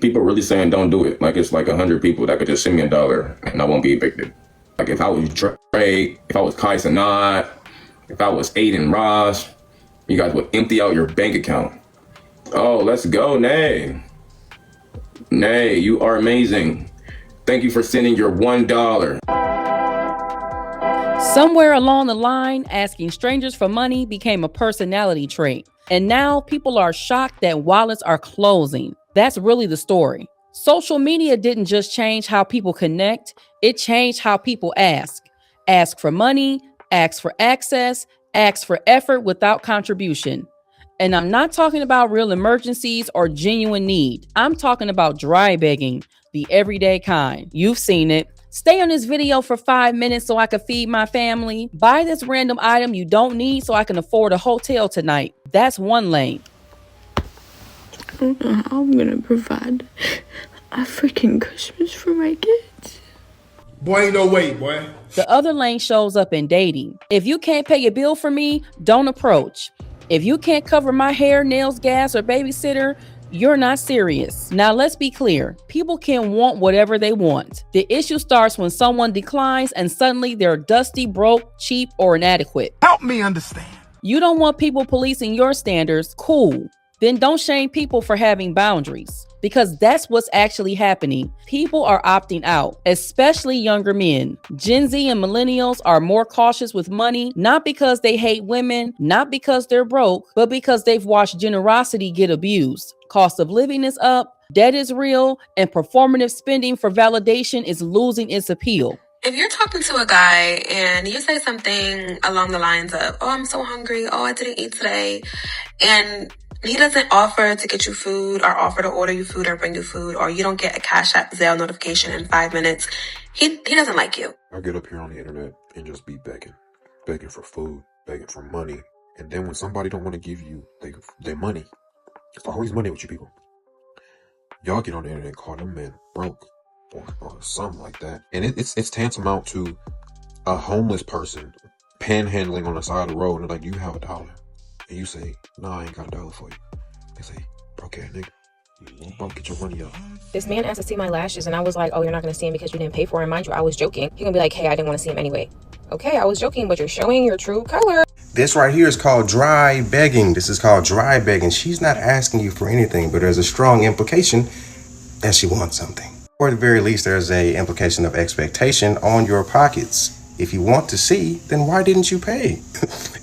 People really saying don't do it. Like it's like 100 people that could just send me $1 and I won't be evicted. Like if I was Drake, if I was Kai Sanat, if I was Aiden Ross, you guys would empty out your bank account. Oh, let's go, Nay. Nay, you are amazing. Thank you for sending your $1. Somewhere along the line, asking strangers for money became a personality trait. And now people are shocked that wallets are closing. That's really the story. Social media didn't just change how people connect, it changed how people ask. Ask for money, ask for access, ask for effort without contribution. And I'm not talking about real emergencies or genuine need. I'm talking about dry begging, the everyday kind. You've seen it. Stay on this video for 5 minutes so I can feed my family. Buy this random item you don't need so I can afford a hotel tonight. That's one lane. I don't know how I'm gonna provide a freaking Christmas for my kids. Boy, ain't no way, boy. The other lane shows up in dating. If you can't pay a bill for me, don't approach. If you can't cover my hair, nails, gas, or babysitter, you're not serious. Now let's be clear. People can want whatever they want. The issue starts when someone declines and suddenly they're dusty, broke, cheap, or inadequate. Help me understand. You don't want people policing your standards, cool. Then don't shame people for having boundaries, because that's what's actually happening. People are opting out, especially younger men. Gen Z and millennials are more cautious with money, not because they hate women, not because they're broke, but because they've watched generosity get abused. Cost of living is up, debt is real, and performative spending for validation is losing its appeal. If you're talking to a guy and you say something along the lines of, oh, I'm so hungry, oh, I didn't eat today, and he doesn't offer to get you food or offer to order you food or bring you food, or you don't get a Cash App Zelle notification in 5 minutes, he doesn't like you. I get up here on the internet and just be begging for food, begging for money. And then when somebody don't want to give you their money, it's always money with you people. Y'all get on the internet and call them men broke or something like that. And it's tantamount to a homeless person panhandling on the side of the road and they're like, you have $1. And you say, nah, I ain't got $1 for you. They say, broke ass nigga. Bro, get your money up. This man asked to see my lashes and I was like, oh, you're not going to see him because you didn't pay for him. Mind you, I was joking. He's going to be like, hey, I didn't want to see him anyway. Okay, I was joking, but you're showing your true color. This right here is called dry begging. This is called dry begging. She's not asking you for anything, but there's a strong implication that she wants something. Or at the very least, there's a implication of expectation on your pockets. If you want to see, then why didn't you pay?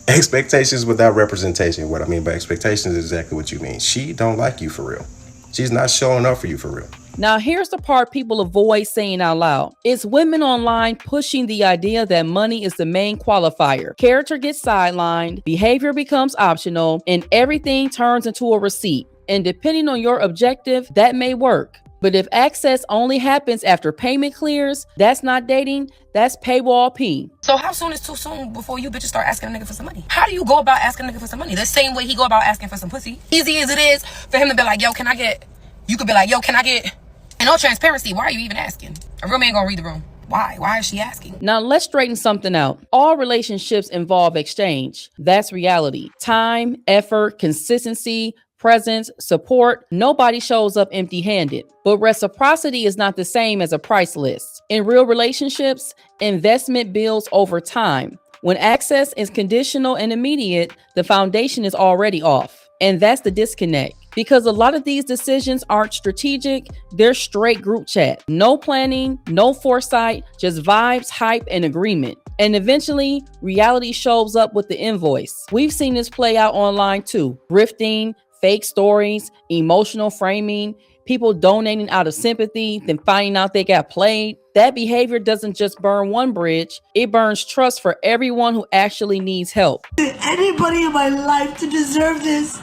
Expectations without representation. What I mean by expectations is exactly what you mean. She don't like you for real. She's not showing up for you for real. Now, here's the part people avoid saying out loud. It's women online pushing the idea that money is the main qualifier. Character gets sidelined, behavior becomes optional, and everything turns into a receipt. And depending on your objective, that may work. But if access only happens after payment clears, that's not dating, that's paywall P. So how soon is too soon before you bitches start asking a nigga for some money? How do you go about asking a nigga for some money? The same way he go about asking for some pussy. Easy as it is for him to be like, yo, can I get... You could be like, yo, can I get... In all transparency, why are you even asking? A real man gonna read the room. Why? Why is she asking? Now let's straighten something out. All relationships involve exchange. That's reality. Time, effort, consistency, presence, support. Nobody shows up empty-handed. But reciprocity is not the same as a price list. In real relationships, investment builds over time. When access is conditional and immediate, the foundation is already off. And that's the disconnect. Because a lot of these decisions aren't strategic, they're straight group chat. No planning, no foresight, just vibes, hype, and agreement. And eventually, reality shows up with the invoice. We've seen this play out online too. Grifting, fake stories, emotional framing, people donating out of sympathy, then finding out they got played. That behavior doesn't just burn one bridge, it burns trust for everyone who actually needs help. Did anybody in my life to deserve this?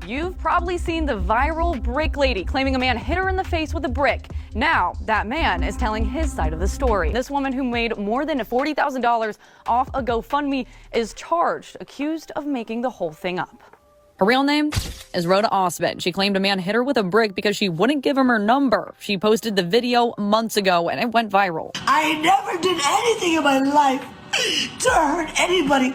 You've probably seen the viral brick lady claiming a man hit her in the face with a brick. Now, that man is telling his side of the story. This woman who made more than $40,000 off a GoFundMe is charged, accused of making the whole thing up. Her real name is Rhoda Osmond. She claimed a man hit her with a brick because she wouldn't give him her number. She posted the video months ago and it went viral. I never did anything in my life to hurt anybody.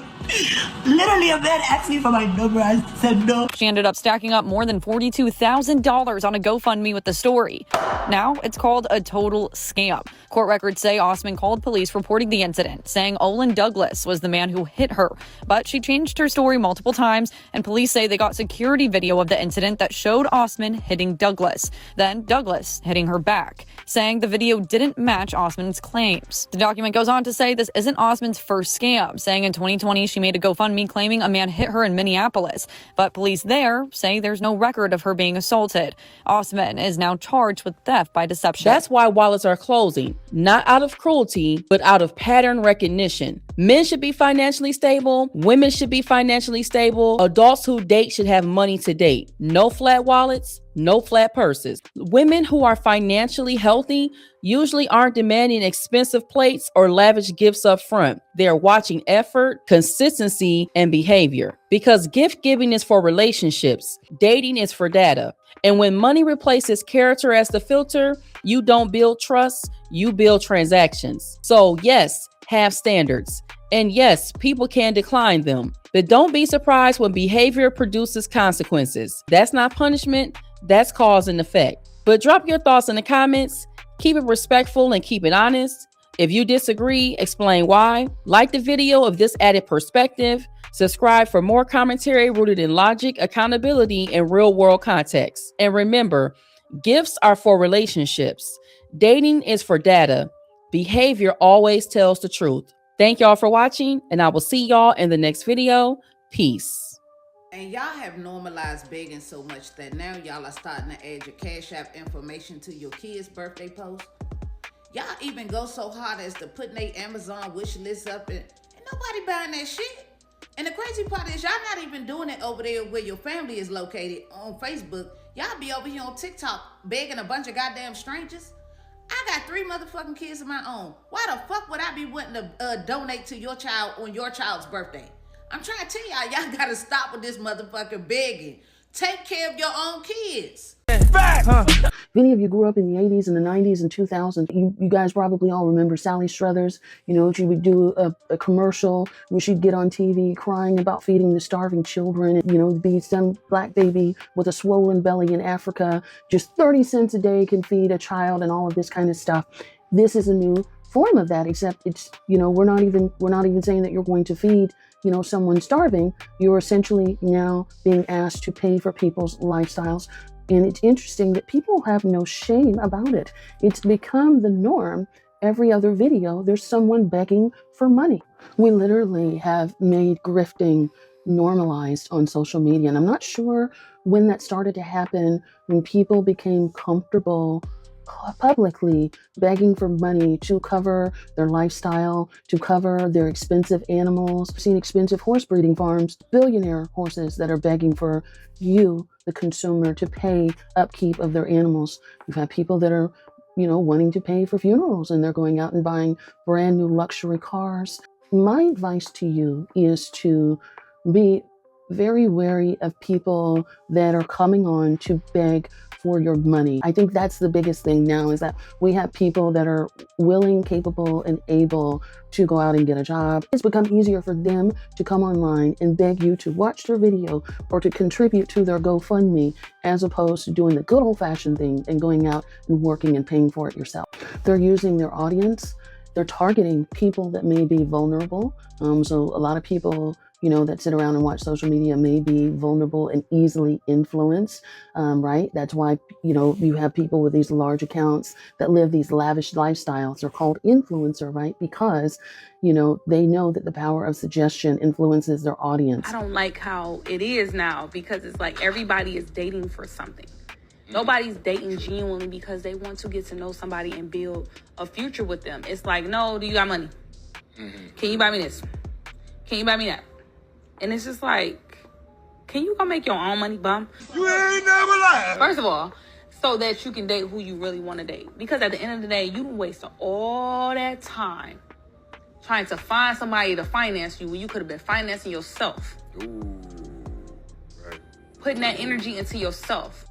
Literally, a man asked me for my number. I said no. She ended up stacking up more than $42,000 on a GoFundMe with the story. Now it's called a total scam. Court records say Osman called police reporting the incident, saying Olin Douglas was the man who hit her. But she changed her story multiple times, and police say they got security video of the incident that showed Osman hitting Douglas, then Douglas hitting her back, saying the video didn't match Osman's claims. The document goes on to say this isn't Osman's first scam, saying in 2020 she made a GoFundMe claiming a man hit her in Minneapolis, but police there say there's no record of her being assaulted. Osman is now charged with theft by deception. That's why wallets are closing, not out of cruelty, but out of pattern recognition. Men should be financially stable. Women should be financially stable. Adults who date should have money to date. No flat wallets, no flat purses. Women who are financially healthy usually aren't demanding expensive plates or lavish gifts up front. They're watching effort, consistency, and behavior. Because gift giving is for relationships, dating is for data. And when money replaces character as the filter, you don't build trust, you build transactions. So yes, have standards. And yes, people can decline them. But don't be surprised when behavior produces consequences. That's not punishment, that's cause and effect. But drop your thoughts in the comments. Keep it respectful and keep it honest. If you disagree, explain why. Like the video of this added perspective. Subscribe for more commentary rooted in logic, accountability, and real-world context. And remember, gifts are for relationships. Dating is for data. Behavior always tells the truth. Thank y'all for watching, and I will see y'all in the next video. Peace. And y'all have normalized begging so much that now y'all are starting to add your Cash App information to your kids' birthday post. Y'all even go so hard as to putting their Amazon wish list up and nobody buying that shit. And the crazy part is y'all not even doing it over there where your family is located on Facebook. Y'all be over here on TikTok begging a bunch of goddamn strangers. I got 3 motherfucking kids of my own. Why the fuck would I be wanting to donate to your child on your child's birthday? I'm trying to tell y'all gotta stop with this motherfucking begging. Take care of your own kids. Many of you grew up in the 80s and the 90s and 2000s. You guys probably all remember Sally Struthers. You know, she would do a commercial where she'd get on TV crying about feeding the starving children. You know, be some black baby with a swollen belly in Africa. Just 30 cents a day can feed a child and all of this kind of stuff. This is a new form of that, except it's, you know, we're not even saying that you're going to feed, you know, someone starving. You're essentially now being asked to pay for people's lifestyles. And it's interesting that people have no shame about it. It's become the norm. Every other video, there's someone begging for money. We literally have made grifting normalized on social media. And I'm not sure when that started to happen, when people became comfortable publicly begging for money to cover their lifestyle, to cover their expensive animals. I've seen expensive horse breeding farms, billionaire horses that are begging for you, the consumer, to pay upkeep of their animals. We've had people that are, you know, wanting to pay for funerals and they're going out and buying brand new luxury cars. My advice to you is to be very wary of people that are coming on to beg for your money. I think that's the biggest thing now, is that we have people that are willing, capable, and able to go out and get a job. It's become easier for them to come online and beg you to watch their video or to contribute to their GoFundMe, as opposed to doing the good old-fashioned thing and going out and working and paying for it yourself. They're using their audience. They're targeting people that may be vulnerable. So a lot of people, you know, that sit around and watch social media may be vulnerable and easily influenced, right? That's why, you know, you have people with these large accounts that live these lavish lifestyles. They're called influencer, right? Because, you know, they know that the power of suggestion influences their audience. I don't like how it is now, because it's like everybody is dating for something. Nobody's dating genuinely because they want to get to know somebody and build a future with them. It's like, no, do you got money? Can you buy me this? Can you buy me that? And it's just like, can you go make your own money, bum? You ain't never lied. First of all, so that you can date who you really want to date. Because at the end of the day, you wasted all that time trying to find somebody to finance you when you could have been financing yourself. Ooh, right. Putting that energy into yourself.